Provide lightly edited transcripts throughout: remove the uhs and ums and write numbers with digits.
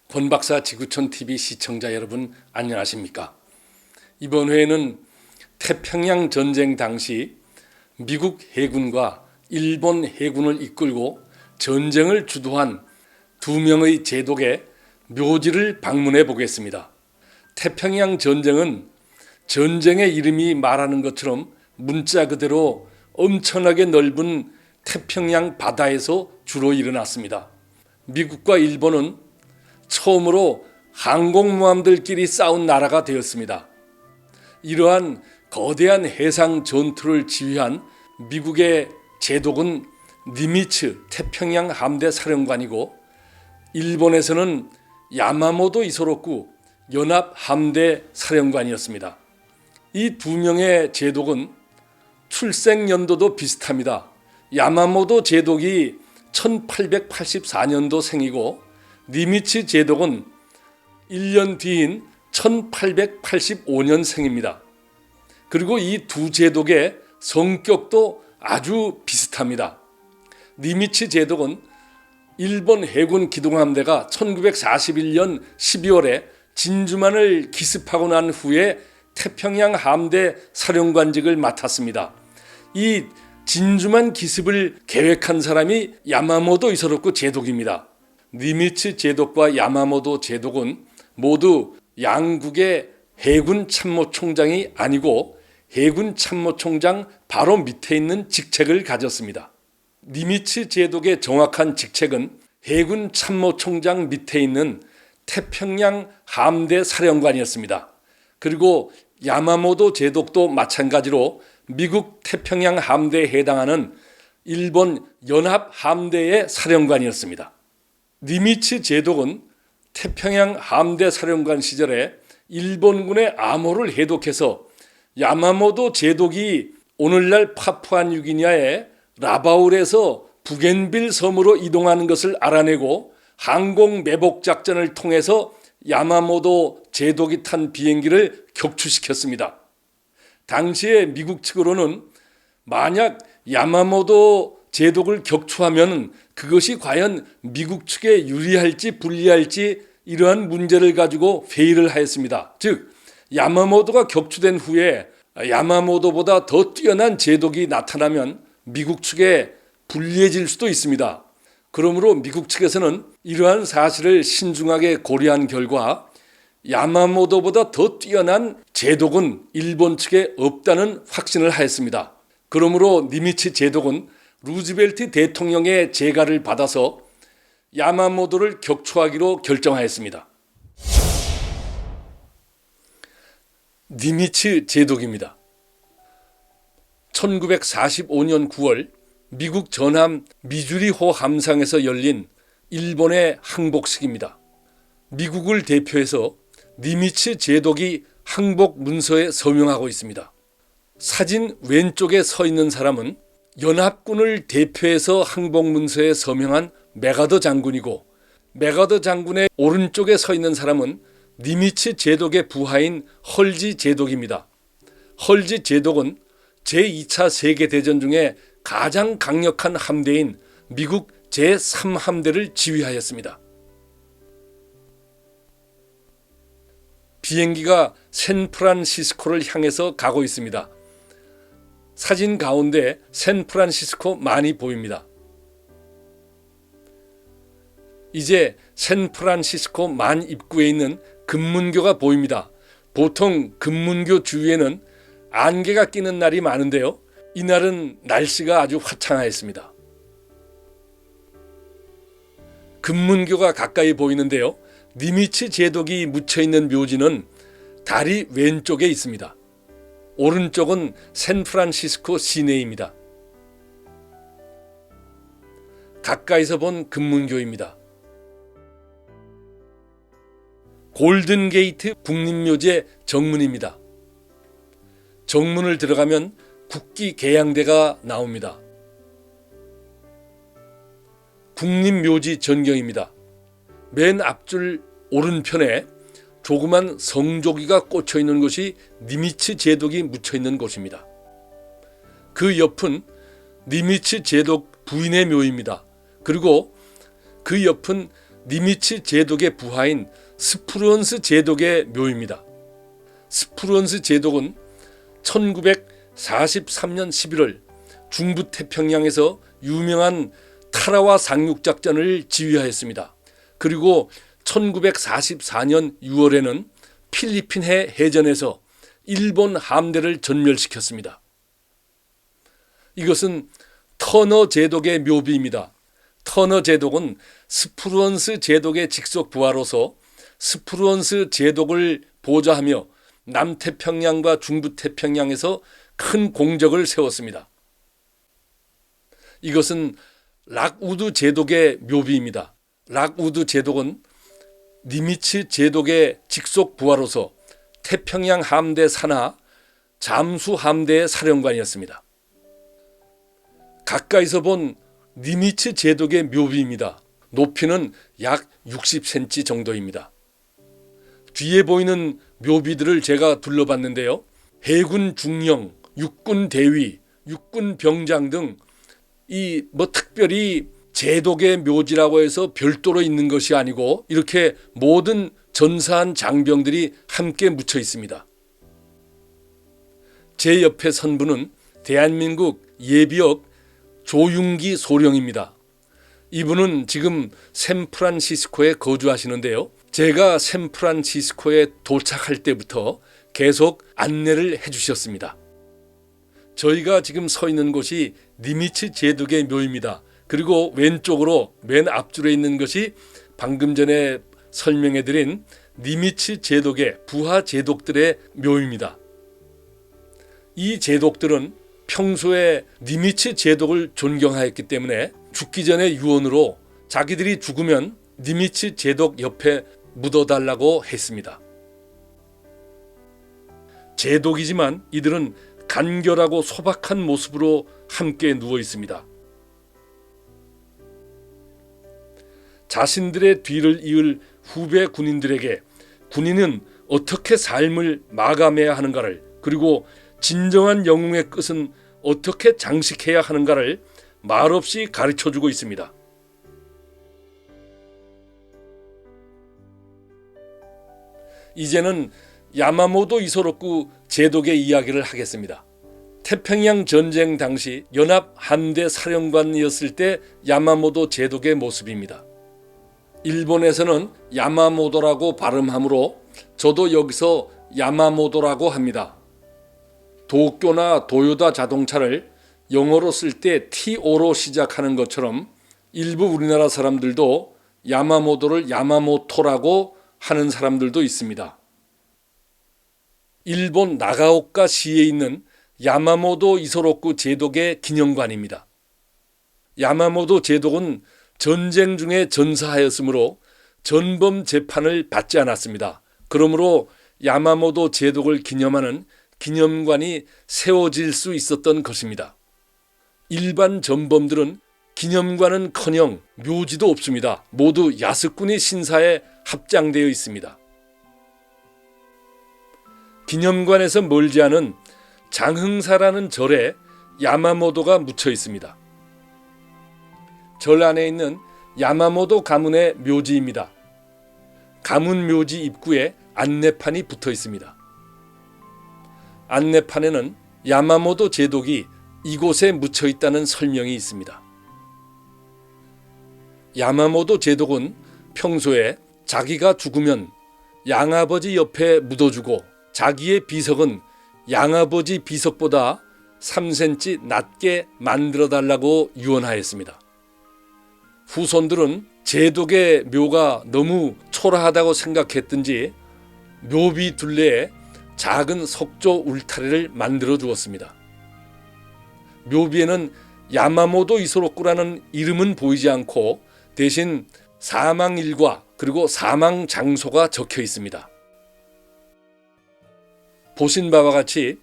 권박사 지구촌TV 시청자 여러분 안녕하십니까? 이번 회에는 태평양 전쟁 당시 미국 해군과 일본 해군을 이끌고 전쟁을 주도한 두 명의 제독의 묘지를 방문해 보겠습니다. 태평양 전쟁은 전쟁의 이름이 말하는 것처럼 문자 그대로 엄청나게 넓은 태평양 바다에서 주로 일어났습니다. 미국과 일본은 처음으로 항공모함들끼리 싸운 나라가 되었습니다. 이러한 거대한 해상 전투를 지휘한 미국의 제독은 니미츠 태평양 함대 사령관이고, 일본에서는 야마모토 이소로쿠 연합 함대 사령관이었습니다. 이 두 명의 제독은 출생 연도도 비슷합니다. 야마모토 제독이 1884년도 생이고 니미츠 제독은 1년 뒤인 1885년 생입니다. 그리고 이 두 제독의 성격도 아주 비슷합니다. 니미츠 제독은 일본 해군 기동함대가 1941년 12월에 진주만을 기습하고 난 후에 태평양 함대 사령관직을 맡았습니다. 이 진주만 기습을 계획한 사람이 야마모토 이소로쿠 제독입니다. 니미츠 제독과 야마모토 제독은 모두 양국의 해군 참모총장이 아니고 해군 참모총장 바로 밑에 있는 직책을 가졌습니다. 니미츠 제독의 정확한 직책은 해군 참모총장 밑에 있는 태평양 함대 사령관이었습니다. 그리고 야마모토 제독도 마찬가지로 미국 태평양 함대에 해당하는 일본 연합 함대의 사령관이었습니다. 니미츠 제독은 태평양 함대 사령관 시절에 일본군의 암호를 해독해서 야마모토 제독이 오늘날 파푸아뉴기니아의 라바울에서 부겐빌 섬으로 이동하는 것을 알아내고 항공 매복 작전을 통해서 야마모토 제독이 탄 비행기를 격추시켰습니다. 당시에 미국 측으로는 만약 야마모토 제독을 격추하면 그것이 과연 미국 측에 유리할지 불리할지 이러한 문제를 가지고 회의를 하였습니다. 즉 야마모토가 격추된 후에 야마모토보다 더 뛰어난 제독이 나타나면 미국 측에 불리해질 수도 있습니다. 그러므로 미국 측에서는 이러한 사실을 신중하게 고려한 결과 야마모토보다 더 뛰어난 제독은 일본 측에 없다는 확신을 하였습니다. 그러므로 니미츠 제독은 루즈벨트 대통령의 재가를 받아서 야마모토를 격추하기로 결정하였습니다. 니미츠 제독입니다. 1945년 9월 미국 전함 미주리호 함상에서 열린 일본의 항복식입니다. 미국을 대표해서 니미츠 제독이 항복 문서에 서명하고 있습니다. 사진 왼쪽에 서 있는 사람은 연합군을 대표해서 항복 문서에 서명한 메가더 장군이고, 메가더 장군의 오른쪽에 서 있는 사람은 니미츠 제독의 부하인 헐지 제독입니다. 헐지 제독은 제2차 세계대전 중에 가장 강력한 함대인 미국 제3함대를 지휘하였습니다. 비행기가 샌프란시스코를 향해서 가고 있습니다. 사진 가운데 샌프란시스코 많이 보입니다. 이제 샌프란시스코 만 입구에 있는 금문교가 보입니다. 보통 금문교 주위에는 안개가 끼는 날이 많은데요, 이날은 날씨가 아주 화창하였습니다. 금문교가 가까이 보이는데요, 니미츠 제독이 묻혀있는 묘지는 다리 왼쪽에 있습니다. 오른쪽은 샌프란시스코 시내입니다. 가까이서 본 금문교입니다. 골든게이트 국립묘지의 정문입니다. 정문을 들어가면 국기 개양대가 나옵니다. 국립묘지 전경입니다. 맨 앞줄 오른편에 조그만 성조기가 꽂혀 있는 곳이 니미츠 제독이 묻혀 있는 곳입니다. 그 옆은 니미츠 제독 부인의 묘입니다. 그리고 그 옆은 니미츠 제독의 부하인 스푸르언스 제독의 묘입니다. 스푸르언스 제독은 1943년 11월 중부태평양에서 유명한 타라와 상륙작전을 지휘하였습니다. 그리고 1944년 6월에는 필리핀해 해전에서 일본 함대를 전멸시켰습니다. 이것은 터너 제독의 묘비입니다. 터너 제독은 스푸르언스 제독의 직속 부하로서 스푸르언스 제독을 보좌하며 남태평양과 중부태평양에서 큰 공적을 세웠습니다. 이것은 락우드 제독의 묘비입니다. 락우드 제독은 니미츠 제독의 직속 부하로서 태평양 함대 산하 잠수 함대의 사령관이었습니다. 가까이서 본 니미츠 제독의 묘비입니다. 높이는 약 60cm 정도입니다. 뒤에 보이는 묘비들을 제가 둘러봤는데요. 해군 중령, 육군 대위, 육군 병장 등 특별히 제독의 묘지라고 해서 별도로 있는 것이 아니고 이렇게 모든 전사한 장병들이 함께 묻혀 있습니다. 제 옆에 선 분은 대한민국 예비역 조윤기 소령입니다. 이분은 지금 샌프란시스코에 거주하시는데요. 제가 샌프란시스코에 도착할 때부터 계속 안내를 해주셨습니다. 저희가 지금 서 있는 곳이 니미츠 제독의 묘입니다. 그리고 왼쪽으로 맨 앞줄에 있는 것이 방금 전에 설명해드린 니미츠 제독의 부하 제독들의 묘입니다. 이 제독들은 평소에 니미츠 제독을 존경하였기 때문에 죽기 전에 유언으로 자기들이 죽으면 니미츠 제독 옆에 묻어달라고 했습니다. 제독이지만 이들은 간결하고 소박한 모습으로 함께 누워 있습니다. 자신들의 뒤를 이을 후배 군인들에게 군인은 어떻게 삶을 마감해야 하는가를, 그리고 진정한 영웅의 끝은 어떻게 장식해야 하는가를 말없이 가르쳐주고 있습니다. 이제는 야마모토 이소로쿠 제독의 이야기를 하겠습니다. 태평양 전쟁 당시 연합 함대 사령관이었을 때 야마모토 제독의 모습입니다. 일본에서는 야마모토라고 발음하므로 저도 여기서 야마모토라고 합니다. 도쿄나 도요타 자동차를 영어로 쓸 때 TO로 시작하는 것처럼 일부 우리나라 사람들도 야마모토를 야마모토라고 하는 사람들도 있습니다. 일본 나가오카 시에 있는 야마모토 이소로쿠 제독의 기념관입니다. 야마모토 제독은 전쟁 중에 전사하였으므로 전범 재판을 받지 않았습니다. 그러므로 야마모토 제독을 기념하는 기념관이 세워질 수 있었던 것입니다. 일반 전범들은 기념관은커녕 묘지도 없습니다. 모두 야스쿠니 신사에 합장되어 있습니다. 기념관에서 멀지 않은 장흥사라는 절에 야마모토가 묻혀 있습니다. 절 안에 있는 야마모토 가문의 묘지입니다. 가문 묘지 입구에 안내판이 붙어 있습니다. 안내판에는 야마모토 제독이 이곳에 묻혀 있다는 설명이 있습니다. 야마모토 제독은 평소에 자기가 죽으면 양아버지 옆에 묻어주고 자기의 비석은 양아버지 비석보다 3cm 낮게 만들어 달라고 유언하였습니다. 후손들은 제독의 묘가 너무 초라하다고 생각했든지 묘비 둘레에 작은 석조 울타리를 만들어 주었습니다. 묘비에는 야마모토 이소로쿠라는 이름은 보이지 않고 대신 사망일과 그리고 사망 장소가 적혀 있습니다. 보신 바와 같이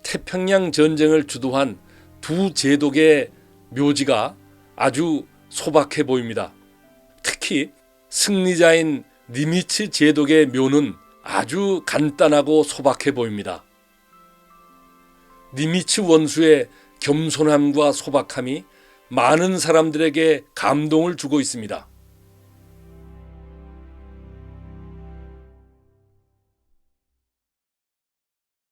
태평양 전쟁을 주도한 두 제독의 묘지가 아주 소박해 보입니다. 특히 승리자인 니미츠 제독의 묘는 아주 간단하고 소박해 보입니다. 니미츠 원수의 겸손함과 소박함이 많은 사람들에게 감동을 주고 있습니다.